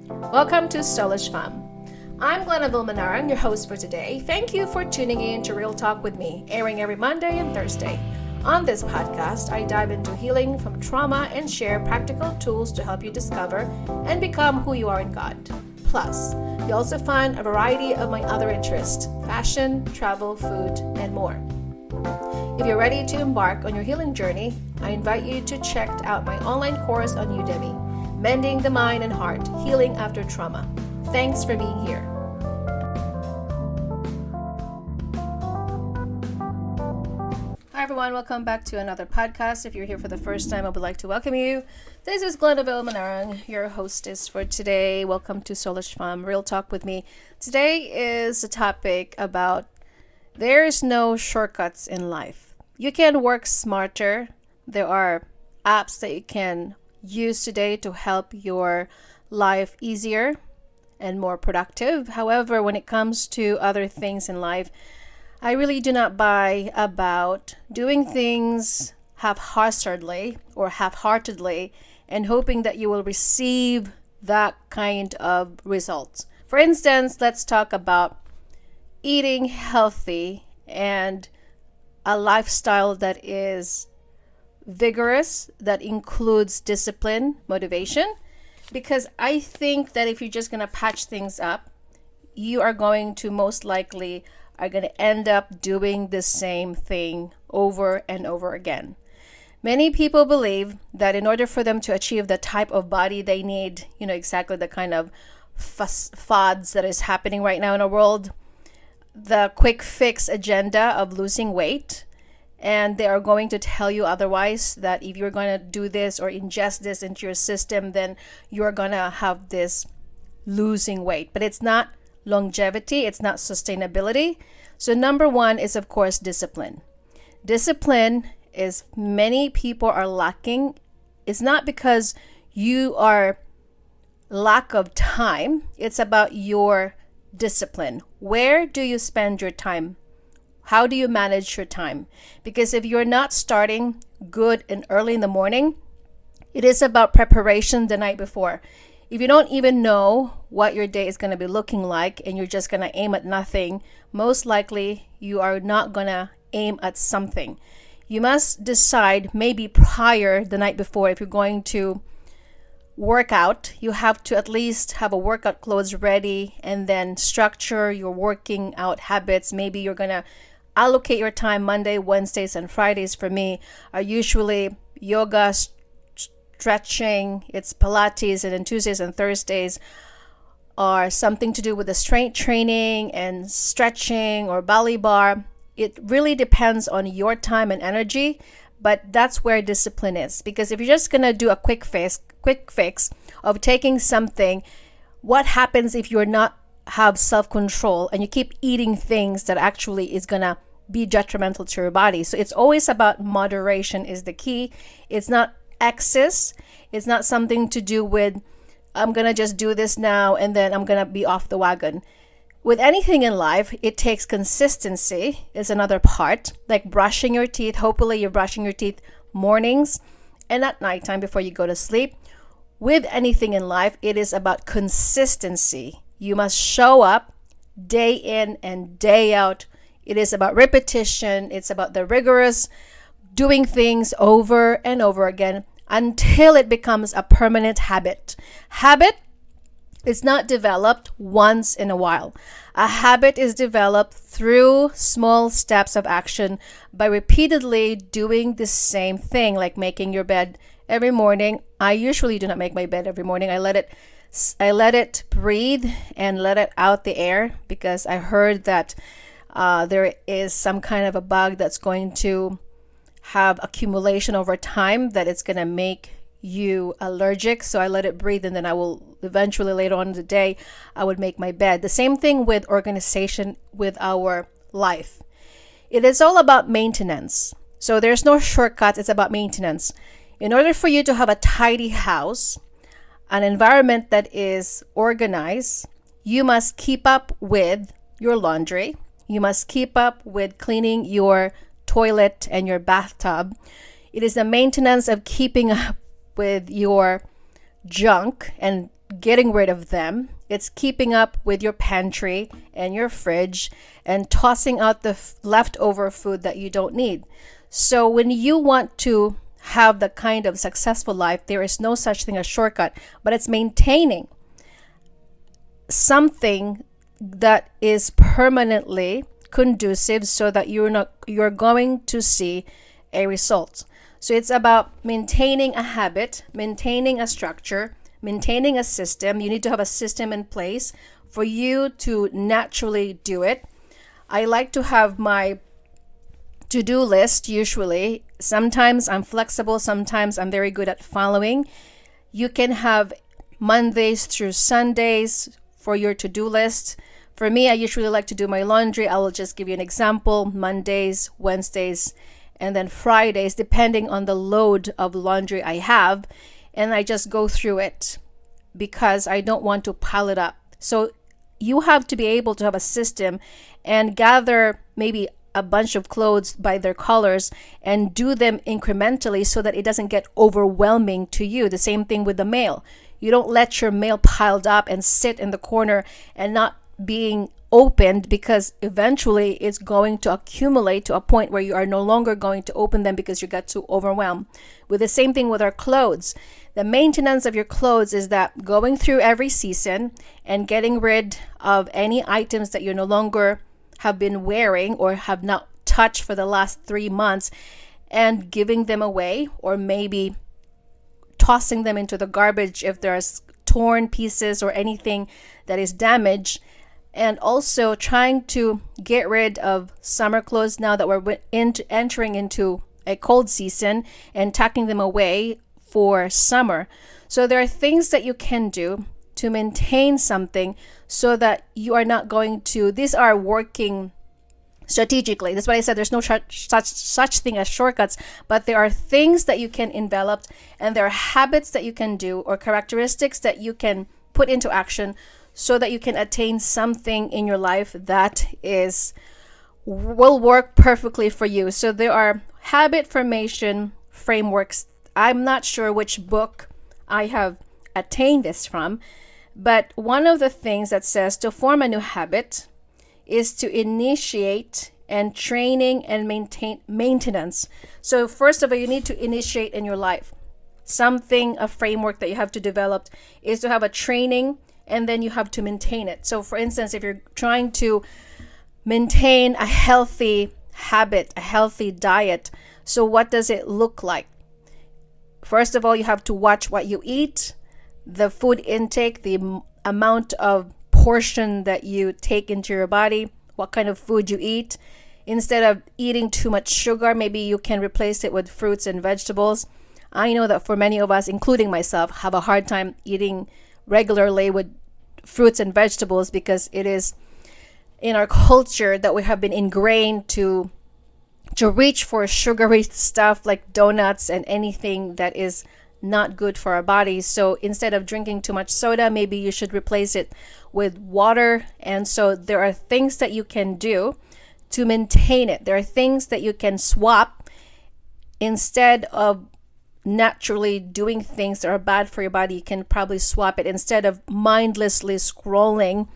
Welcome to Soulishfemme. I'm Glenaville Manarang, your host for today. Thank you for tuning in to Real Talk with me, airing every Monday and Thursday. On this podcast, I dive into healing from trauma and share practical tools to help you discover and become who you are in God. Plus, you'll also find a variety of my other interests: fashion, travel, food, and more. If you're ready to embark on your healing journey, I invite you to check out my online course on Udemy, Mending the Mind and Heart, Healing After Trauma. Thanks for being here. Hi everyone, welcome back to another podcast. If you're here for the first time, I would like to welcome you. This is Glenaville Manarang, your hostess for today. Welcome to Soulishfemme, Real Talk with me. Today is a topic about there's no shortcuts in life. You can work smarter. There are apps that you can use today to help your life easier and more productive. However, when it comes to other things in life, I really do not buy about doing things half-heartedly and hoping that you will receive that kind of results. For instance, let's talk about eating healthy and a lifestyle that is vigorous, that includes discipline, motivation, because I think that if you're just going to patch things up, you are going to most likely are going to end up doing the same thing over and over again. Many people believe that in order for them to achieve the type of body they need, exactly the kind of fads that is happening right now in the world, the quick fix agenda of losing weight, and they are going to tell you otherwise, that if you're going to do this or ingest this into your system, then you're going to have this losing weight. But it's not longevity, it's not sustainability. So number one is, of course, discipline. Discipline is many people are lacking. It's not because you are lack of time, it's about your discipline. Where do you spend your time? How do you manage your time? Because if you're not starting good and early in the morning, it is about preparation the night before. If you don't even know what your day is going to be looking like and you're just going to aim at nothing, most likely you are not going to aim at something. You must decide maybe prior the night before. If you're going to work out, you have to at least have a workout clothes ready and then structure your working out habits. Maybe you're going to allocate your time. Monday, Wednesdays, and Fridays for me are usually yoga, stretching, it's Pilates, and then Tuesdays and Thursdays are something to do with the strength training and stretching or belly bar. It really depends on your time and energy, but that's where discipline is. Because if you're just going to do a quick fix of taking something, what happens if you're not have self-control and you keep eating things that actually is going to be detrimental to your body? So it's always about moderation is the key. It's not excess. It's not something to do with I'm going to just do this now and then I'm going to be off the wagon. With anything in life, it takes consistency is another part, like brushing your teeth. Hopefully you're brushing your teeth mornings and at nighttime before you go to sleep. With anything in life, it is about consistency. You must show up day in and day out. It is about repetition. It's about the rigorous doing things over and over again until it becomes a permanent habit. Habit is not developed once in a while. A habit is developed through small steps of action by repeatedly doing the same thing, like making your bed every morning. I usually do not make my bed every morning. I let it breathe and let it out the air, because I heard that there is some kind of a bug that's going to have accumulation over time that it's going to make you allergic. So I let it breathe, and then I will eventually later on in the day I would make my bed. The same thing with organization with our life. It is all about maintenance. So there's no shortcuts. It's about maintenance. In order for you to have a tidy house, an environment that is organized, you must keep up with your laundry. You must keep up with cleaning your toilet and your bathtub. It is the maintenance of keeping up with your junk and getting rid of them. It's keeping up with your pantry and your fridge and tossing out the leftover food that you don't need. So when you want to have the kind of successful life, there is no such thing as shortcut, but it's maintaining something that is permanently conducive so that you're going to see a result. So it's about maintaining a habit, maintaining a structure, maintaining a system. You need to have a system in place for you to naturally do it. I like to have my to-do list usually. Sometimes I'm flexible, sometimes I'm very good at following. You can have Mondays through Sundays for your to-do list. For me, I usually like to do my laundry. I will just give you an example. Mondays, Wednesdays, and then Fridays, depending on the load of laundry I have. And I just go through it because I don't want to pile it up. So you have to be able to have a system and gather maybe a bunch of clothes by their colors and do them incrementally so that it doesn't get overwhelming to you. The same thing with the mail. You don't let your mail piled up and sit in the corner and not being opened, because eventually it's going to accumulate to a point where you are no longer going to open them because you got too overwhelmed. With the same thing with our clothes. The maintenance of your clothes is that going through every season and getting rid of any items that you no longer have been wearing or have not touched for the last 3 months and giving them away, or maybe tossing them into the garbage if there's torn pieces or anything that is damaged. And also trying to get rid of summer clothes now that we're entering into a cold season and tucking them away for summer. So there are things that you can do to maintain something so that you are not going to, these are working strategically. That's why I said there's no such thing as shortcuts, but there are things that you can envelop, and there are habits that you can do or characteristics that you can put into action so that you can attain something in your life that will work perfectly for you. So there are habit formation frameworks. I'm not sure which book I have attained this from, but one of the things that says to form a new habit is to initiate and training and maintenance. So first of all, you need to initiate in your life. A framework that you have to develop is to have a training, and then you have to maintain it. So for instance, if you're trying to maintain a healthy habit, a healthy diet, so what does it look like? First of all, you have to watch what you eat, the food intake, the amount of portion that you take into your body, what kind of food you eat. Instead of eating too much sugar, maybe you can replace it with fruits and vegetables. I know that for many of us, including myself, have a hard time eating regularly with fruits and vegetables because it is in our culture that we have been ingrained to reach for sugary stuff like donuts and anything that is not good for our bodies. So instead of drinking too much soda, maybe you should replace it with water. And so there are things that you can do to maintain it. There are things that you can swap instead of naturally doing things that are bad for your body. You can probably swap it. Instead of mindlessly scrolling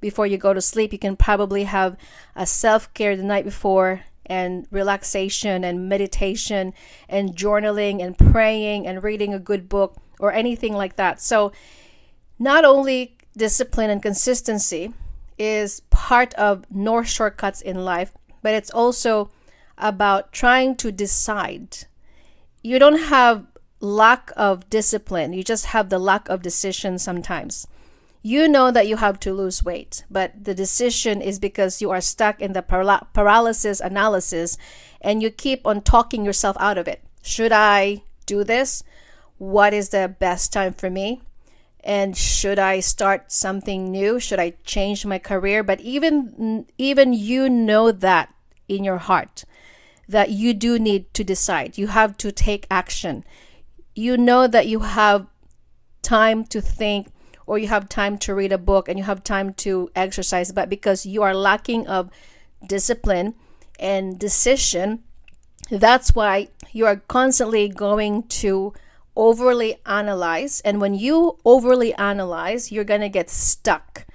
before you go to sleep, you can probably have a self-care the night before, and relaxation and meditation and journaling and praying and reading a good book or anything like that. So not only discipline and consistency is part of no shortcuts in life, but it's also about trying to decide. You don't have lack of discipline. You just have the lack of decision sometimes. You know that you have to lose weight, but the decision is because you are stuck in the paralysis analysis and you keep on talking yourself out of it. Should I do this? What is the best time for me? And should I start something new? Should I change my career? But even you know that in your heart that you do need to decide. You have to take action. You know that you have time to think, or you have time to read a book, and you have time to exercise, but because you are lacking of discipline and decision, that's why you are constantly going to overly analyze. And when you overly analyze, you're going to get stuck.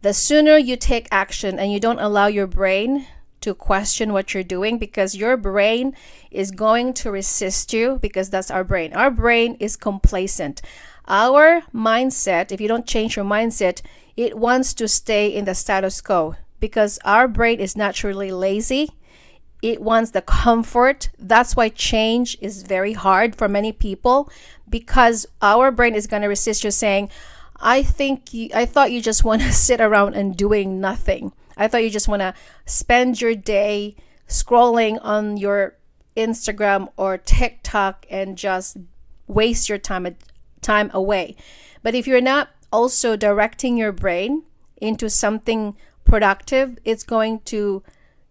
The sooner you take action and you don't allow your brain to question what you're doing, because your brain is going to resist you, because that's our brain. Our brain is complacent. Our mindset, if you don't change your mindset, it wants to stay in the status quo, because our brain is naturally lazy. It wants the comfort. That's why change is very hard for many people, because our brain is going to resist you saying, I thought you just want to sit around and doing nothing. I thought you just want to spend your day scrolling on your Instagram or TikTok and just waste your time away. But if you're not also directing your brain into something productive, it's going to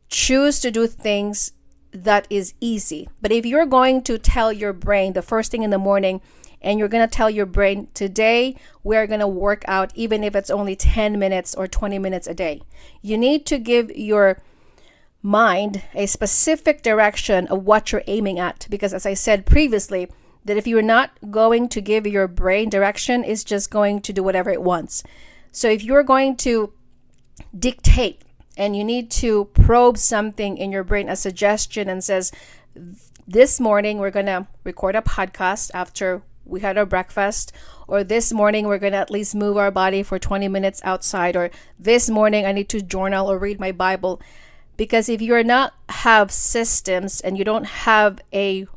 choose to do things that is easy. But if you're going to tell your brain the first thing in the morning, and you're going to tell your brain, today we're going to work out, even if it's only 10 minutes or 20 minutes a day. You need to give your mind a specific direction of what you're aiming at. Because as I said previously, that if you're not going to give your brain direction, it's just going to do whatever it wants. So if you're going to dictate and you need to probe something in your brain, a suggestion, and says, this morning we're going to record a podcast after we had our breakfast, or this morning we're going to at least move our body for 20 minutes outside, or this morning I need to journal or read my Bible. Because if you're not have systems and you don't have a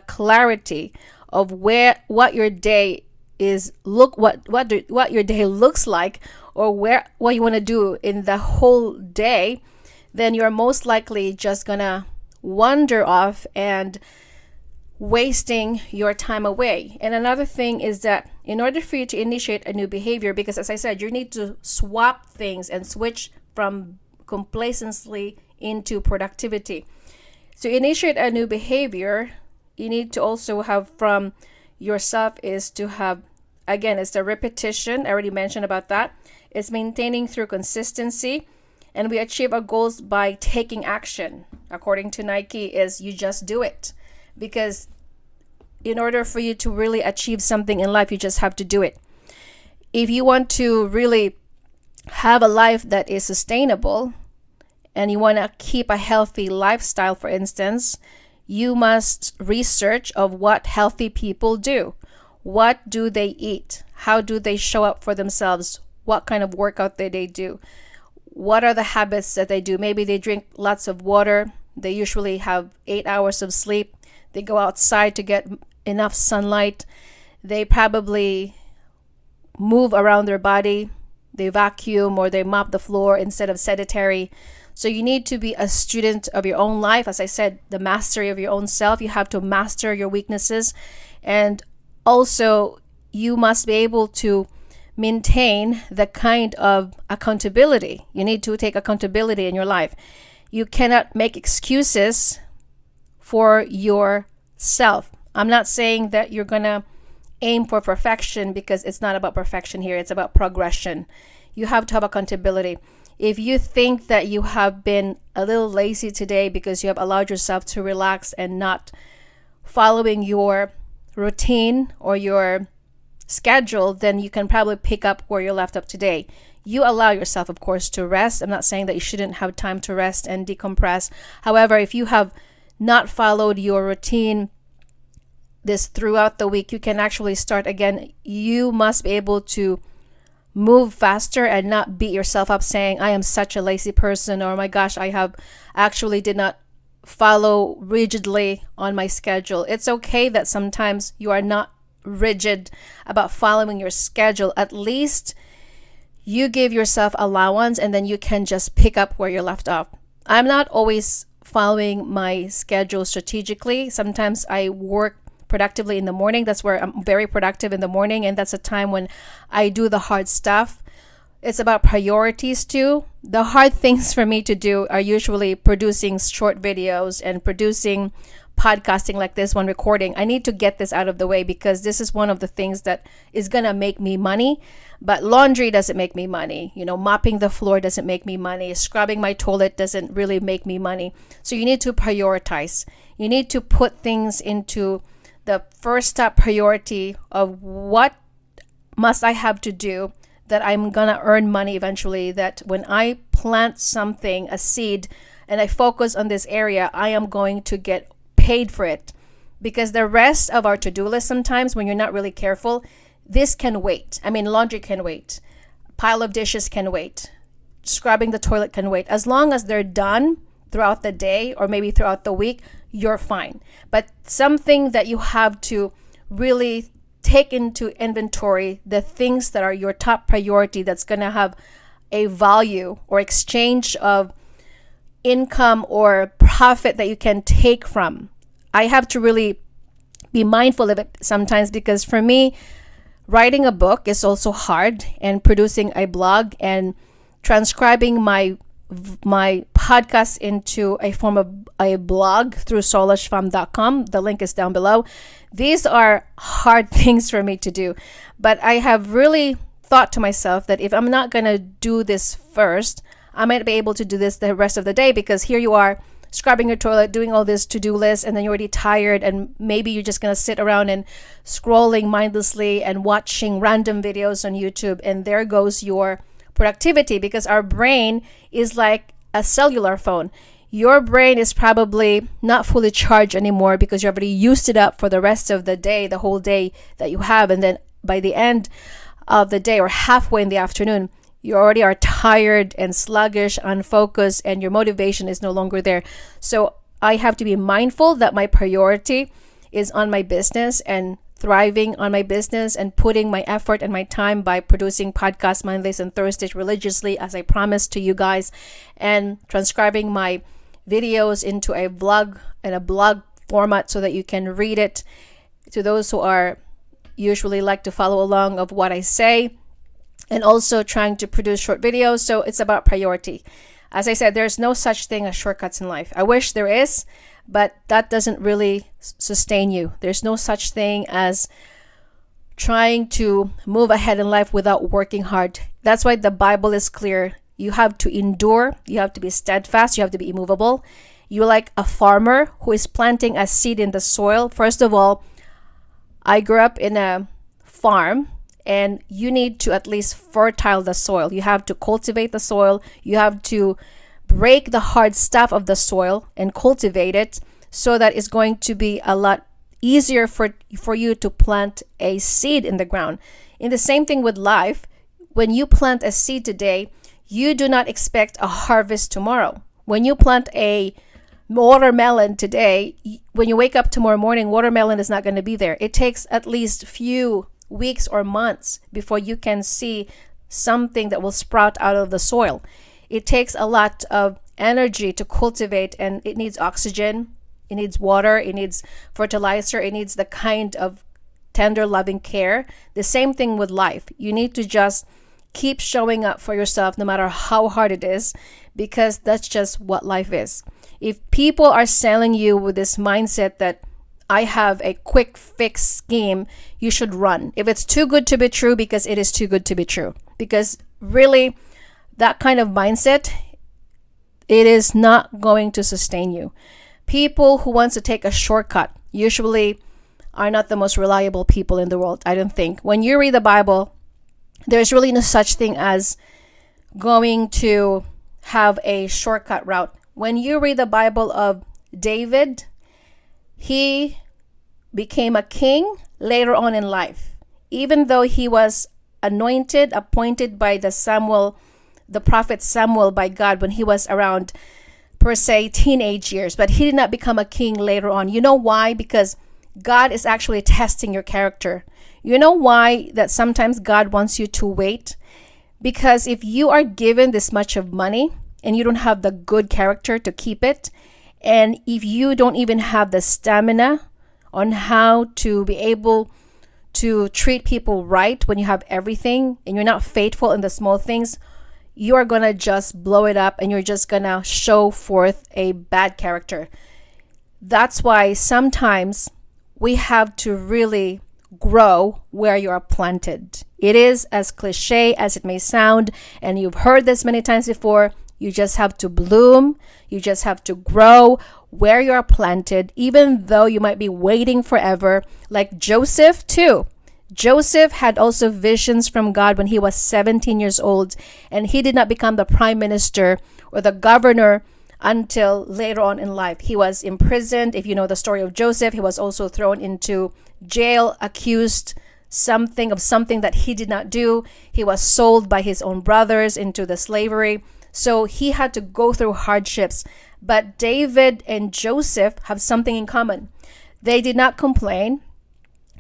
clarity of what your day is, what your day looks like, or what you want to do in the whole day, then you're most likely just gonna wander off and wasting your time away. And another thing is that in order for you to initiate a new behavior, because as I said, you need to swap things and switch from complacency into productivity. So initiate a new behavior, you need to also have from yourself is to have, again, it's the repetition. I already mentioned about that. It's maintaining through consistency. And we achieve our goals by taking action. According to Nike, is you just do it. Because in order for you to really achieve something in life, you just have to do it. If you want to really have a life that is sustainable, and you want to keep a healthy lifestyle, for instance, you must research of what healthy people do. What do they eat? How do they show up for themselves? What kind of workout they do? What are the habits that they do? Maybe they drink lots of water. They usually have 8 hours of sleep. They go outside to get enough sunlight. They probably move around their body. They vacuum or they mop the floor instead of sedentary. So you need to be a student of your own life. As I said, the mastery of your own self. You have to master your weaknesses. And also, you must be able to maintain the kind of accountability. You need to take accountability in your life. You cannot make excuses for yourself. I'm not saying that you're going to aim for perfection, because it's not about perfection here. It's about progression. You have to have accountability. If you think that you have been a little lazy today because you have allowed yourself to relax and not following your routine or your schedule, then you can probably pick up where you left up today. You allow yourself, of course, to rest. I'm not saying that you shouldn't have time to rest and decompress. However, if you have not followed your routine this throughout the week, you can actually start again. You must be able to move faster and not beat yourself up saying, I am such a lazy person, or my gosh, I have actually did not follow rigidly on my schedule. It's okay that sometimes you are not rigid about following your schedule. At least you give yourself allowance, and then you can just pick up where you left off. I'm not always following my schedule strategically. Sometimes I work productively in the morning. That's where I'm very productive in the morning, and that's a time when I do the hard stuff. It's about priorities too. The hard things for me to do are usually producing short videos and producing podcasting like this one, recording. I need to get this out of the way, because this is one of the things that is gonna make me money. But laundry doesn't make me money. Mopping the floor doesn't make me money. Scrubbing my toilet doesn't really make me money. So you need to prioritize. You need to put things into the first top priority of what must I have to do that I'm going to earn money eventually, that when I plant something, a seed, and I focus on this area, I am going to get paid for it. Because the rest of our to-do list, sometimes when you're not really careful, this can wait. I mean, laundry can wait. Pile of dishes can wait. Scrubbing the toilet can wait. As long as they're done throughout the day or maybe throughout the week, you're fine. But something that you have to really take into inventory, the things that are your top priority, that's going to have a value or exchange of income or profit that you can take from. I have to really be mindful of it sometimes, because for me, writing a book is also hard, and producing a blog and transcribing my podcast into a form of a blog through Soulishfemme.com. The link is down below. These are hard things for me to do, but I have really thought to myself that if I'm not going to do this first, I might be able to do this the rest of the day, because here you are scrubbing your toilet, doing all this to-do list, and then you're already tired, and maybe you're just going to sit around and scrolling mindlessly and watching random videos on YouTube, and there goes your productivity, because our brain is like a cellular phone. Your brain is probably not fully charged anymore because you already used it up for the rest of the day, the whole day that you have, and then by the end of the day or halfway in the afternoon, you already are tired and sluggish, unfocused, and your motivation is no longer there. So I have to be mindful that my priority is on my business and thriving on my business and putting my effort and my time by producing podcasts Mondays and Thursdays religiously, as I promised to you guys, and transcribing my videos into a blog and a blog format so that you can read it. To those who are usually like to follow along of what I say, and also trying to produce short videos. So it's about priority. As I said, there's no such thing as shortcuts in life. I wish there is, but that doesn't really sustain you. There's no such thing as trying to move ahead in life without working hard. That's why the Bible is clear. You have to endure. You have to be steadfast. You have to be immovable. You're like a farmer who is planting a seed in the soil. First of all, I grew up in a farm, and you need to at least fertile the soil. You have to cultivate the soil. You have to break the hard stuff of the soil and cultivate it, so that it's going to be a lot easier for you to plant a seed in the ground. In the same thing with life, when you plant a seed today, you do not expect a harvest tomorrow. When you plant a watermelon today, when you wake up tomorrow morning, watermelon is not going to be there. It takes at least few weeks or months before you can see something that will sprout out of the soil. It takes a lot of energy to cultivate, and it needs oxygen, it needs water, it needs fertilizer, it needs the kind of tender, loving care. The same thing with life. You need to just keep showing up for yourself no matter how hard it is, because that's just what life is. If people are selling you with this mindset that I have a quick fix scheme, you should run. If it's too good to be true, because it is too good to be true. Because really, that kind of mindset, it is not going to sustain you. People who want to take a shortcut usually are not the most reliable people in the world, I don't think. When you read the Bible, there's really no such thing as going to have a shortcut route. When you read the Bible of David, he became a king later on in life. Even though he was anointed, appointed by the prophet Samuel by God when he was around, per se, teenage years. But he did not become a king later on. You know why? Because God is actually testing your character. You know why that sometimes God wants you to wait? Because if you are given this much of money and you don't have the good character to keep it, and if you don't even have the stamina on how to be able to treat people right when you have everything, and you're not faithful in the small things, you are going to just blow it up, and you're just going to show forth a bad character. That's why sometimes we have to really grow where you are planted. It is as cliche as it may sound, and you've heard this many times before. You just have to bloom. You just have to grow where you are planted, even though you might be waiting forever, like Joseph too. Joseph had also visions from God when he was 17 years old, and he did not become the prime minister or the governor until later on in life. He was imprisoned. If you know the story of Joseph, he was also thrown into jail, accused something that he did not do. He was sold by his own brothers into the slavery. So he had to go through hardships. But David and Joseph have something in common. They did not complain.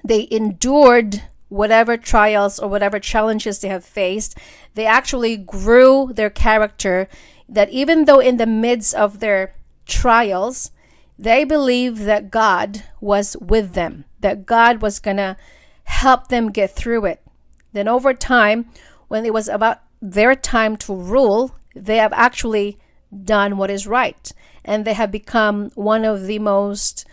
They endured whatever trials or whatever challenges they have faced. They actually grew their character, that even though in the midst of their trials, they believed that God was with them, that God was going to help them get through it. Then over time, when it was about their time to rule, they have actually done what is right. And they have become one of the most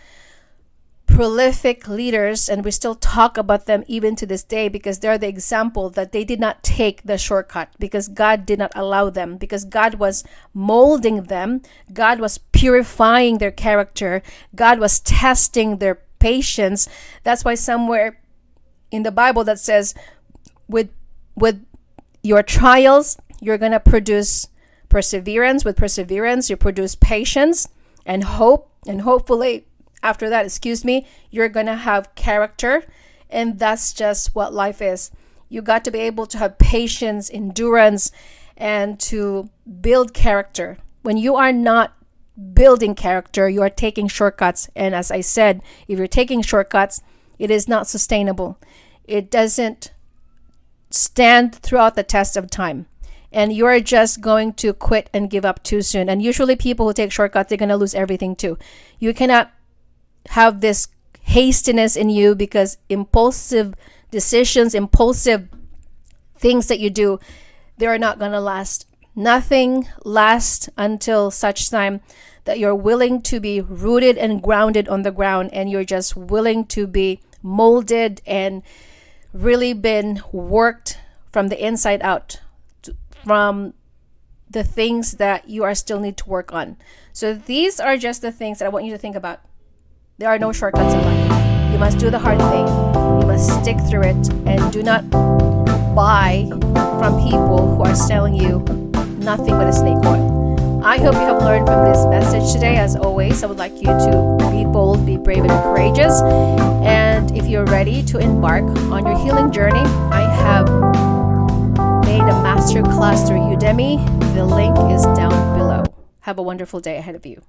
prolific leaders, and we still talk about them even to this day, because they're the example that they did not take the shortcut, because God did not allow them, because God was molding them. God was purifying their character. God was testing their patience. That's why somewhere in the Bible that says, with your trials, you're going to produce perseverance. With perseverance, you produce patience and hope. And hopefully after that, you're going to have character. And that's just what life is. You got to be able to have patience, endurance, and to build character. When you are not building character, you are taking shortcuts. And as I said, if you're taking shortcuts, it is not sustainable. It doesn't stand throughout the test of time. And you're just going to quit and give up too soon. And usually people who take shortcuts, they're going to lose everything too. You cannot have this hastiness in you, because impulsive decisions, impulsive things that you do, they are not going to last. Nothing lasts until such time that you're willing to be rooted and grounded on the ground, and you're just willing to be molded and really been worked from the inside out, from the things that you are still need to work on. So these are just the things that I want you to think about. There are no shortcuts in life. You must do the hard thing. You must stick through it, and do not buy from people who are selling you nothing but a snake oil. I hope you have learned from this message today. As always, I would like you to be bold, be brave, and courageous. And if you're ready to embark on your healing journey, I have made a master class through Udemy. The link is down below. Have a wonderful day ahead of you.